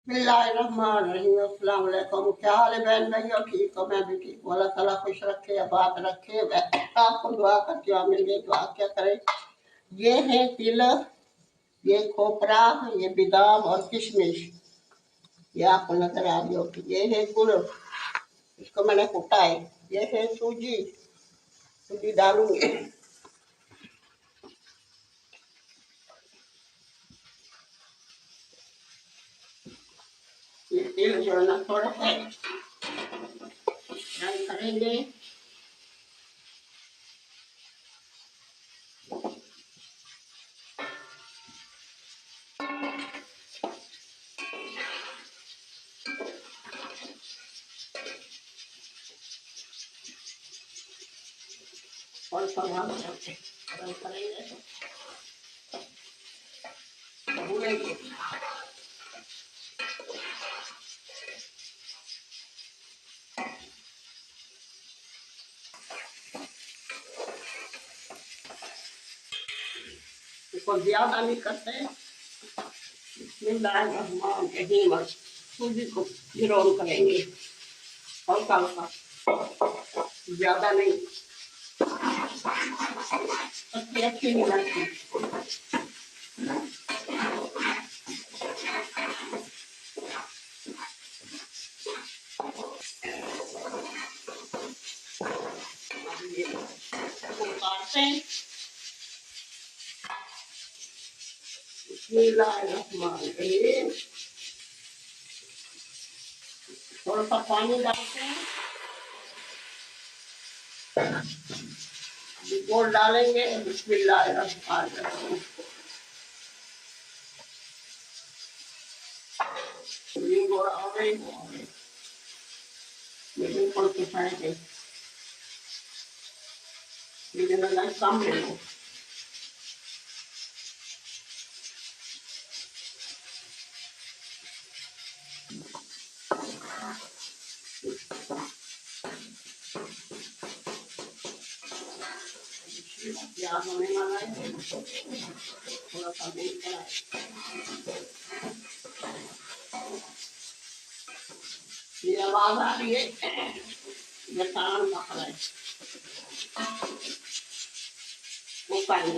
बिस्मिल्लाहिर्रहमानिर्रहीम। अस्सलाम वालेकुम। क्या हाल है बहन भाइयों? ठीक हो? मैं भी ठीक हूँ। अल्लाह ताला खुश रखे, आबाद रखे। आपको दुआ करती हूँ, मिल गई दुआ क्या करें। ये है तिल, ये खोपरा, ये बादाम और किशमिश। ये आपको नजर आ रही होगी। ये है गुड़, इसको मैंने कूटा है। ये है सूजी, सूजी डालूंगी। ये तिल जो है ना थोड़ा सा फ्राई करेंगे। और फ्राई करेंगे, भूनेंगे। इसको ज्यादा नहीं करते। बिस्मिल्लाहिर्रहमानिर्रहीम। और सूजी को ग्राइंड करेंगे हल्का हल्का, ज्यादा नहीं, अच्छी अच्छी नहीं लगती। अब ये इसको काटते हैं। बिस्मिल्लाहिर्रहमानिर्रहीम। थोड़ा सा पानी डालते हैं, गोल डालेंगे। बिस्मिल्लाहिर्रहमानिर्रहीम। ये गोल ऑरेंज, ये बिल्कुल किफायत है। ये लगा कम ले लो। प्याज होने वाला है, थोड़ा सा देख कर। ये आवाज आ रही है, ये तान पक रहा है। वो पानी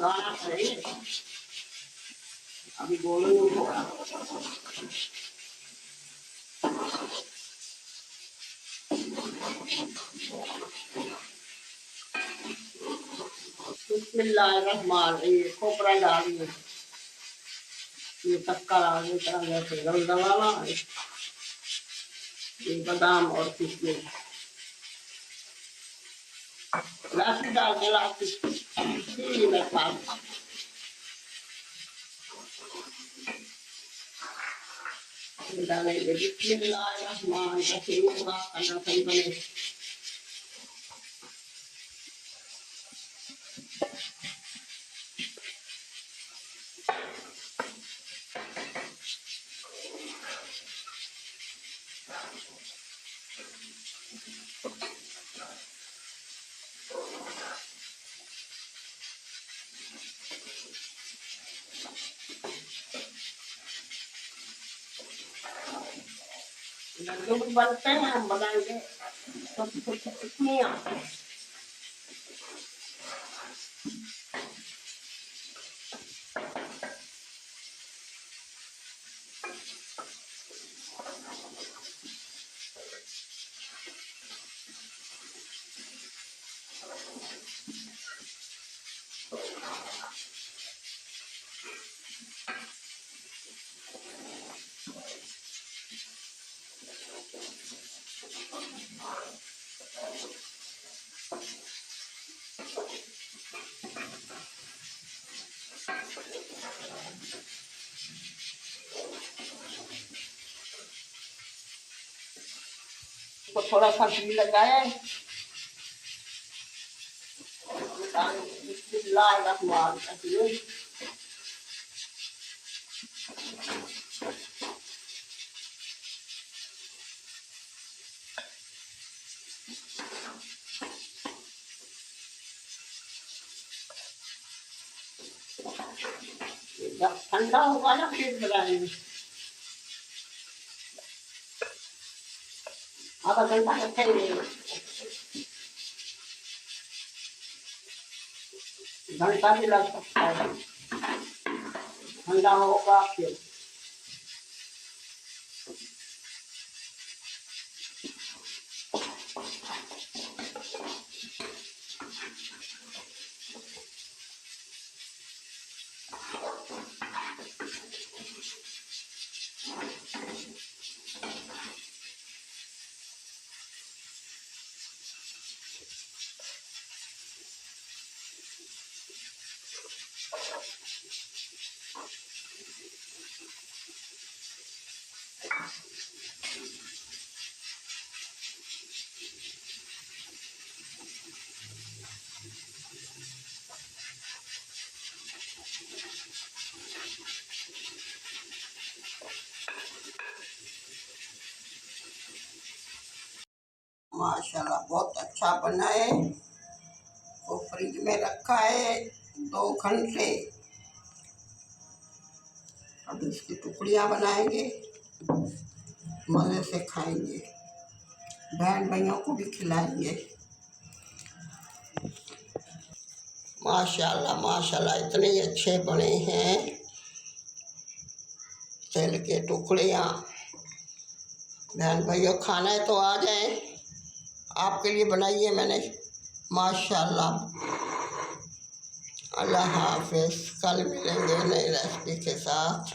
गाना करेंगे। अभी बोलो थोड़ा। बिस्मिल्लाहिर्रहमानिर्रहीम। खोपरा डालिए, ये तक्का आगे तरह जैसे रंग दलाना है। ये बादाम और किशमिश लाठी डाल के लाठी में पास डालेंगे। बिस्मिल्लाहिर्रहमानिर्रहीम। खाना सही बने। लड्डू भी बनते हैं, हम बनाएंगे छोटी छोटी टिक्कियाँ। इसको थोड़ा सा घी लगाए। बिस्मिल्लाहिर्रहमानिर्रहीम। जब ठंडा होगा ना फिर बनाएंगे। आधा घंटा रखेंगे, घंटा भी लग सकता है, ठंडा होगा फिर। माशाल्लाह बहुत अच्छा बना है। तो फ्रिज में रखा है 2 घंटे। अब इसकी टुकड़ियाँ बनाएंगे, मज़े से खाएंगे, बहन भाइयों को भी खिलाएंगे। माशाल्लाह माशाल्लाह इतने अच्छे बने हैं तिल के टुकड़ियाँ। बहन भाइयों खाना है तो आ जाएं, आपके लिए बनाइए मैंने। माशाल्लाह। अल्लाह हाफ़िज़। कल मिलेंगे नई रेसिपी के साथ।